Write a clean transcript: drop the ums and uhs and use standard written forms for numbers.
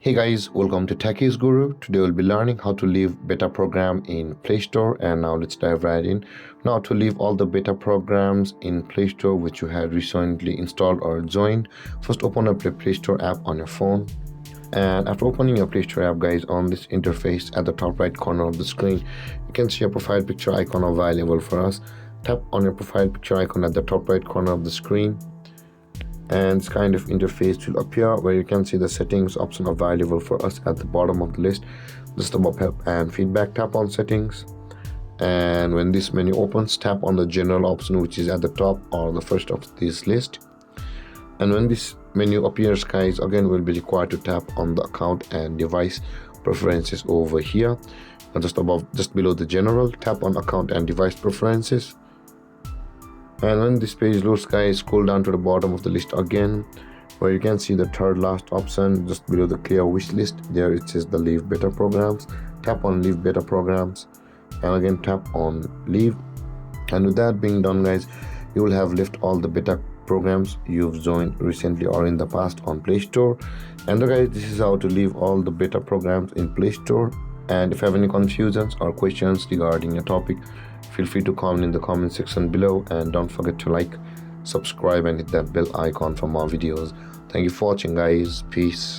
Hey guys, welcome to Techies Guru. Today we'll be learning how to leave beta program in Play Store, and now let's dive right in. Now to leave all the beta programs in Play Store which you had recently installed or joined, first open up the Play Store app on your phone. And after opening your Play Store app, guys, on this interface at the top right corner of the screen, you can see a profile picture icon available for us. Tap on your profile picture icon at the top right corner of the screen, and this kind of interface will appear where you can see the settings option available for us at the bottom of the list. Just above help and feedback, tap on settings, and when this menu opens, tap on the general option which is at the top or the first of this list. And when this menu appears, guys, again we'll be required to tap on the account and device preferences over here, and just below the general, tap on account and device preferences. And when this page loads, guys, scroll down to the bottom of the list again where you can see the third last option just below the clear wish list. There it says the leave beta programs. Tap on leave beta programs and again tap on leave, and with that being done, guys, you will have left all the beta programs you've joined recently or in the past on Play Store. And guys, this is how to leave all the beta programs in Play Store. And if you have any confusions or questions regarding a topic, feel free to comment in the comment section below, and don't forget to like, subscribe and hit that bell icon for more videos. Thank you for watching, guys. Peace.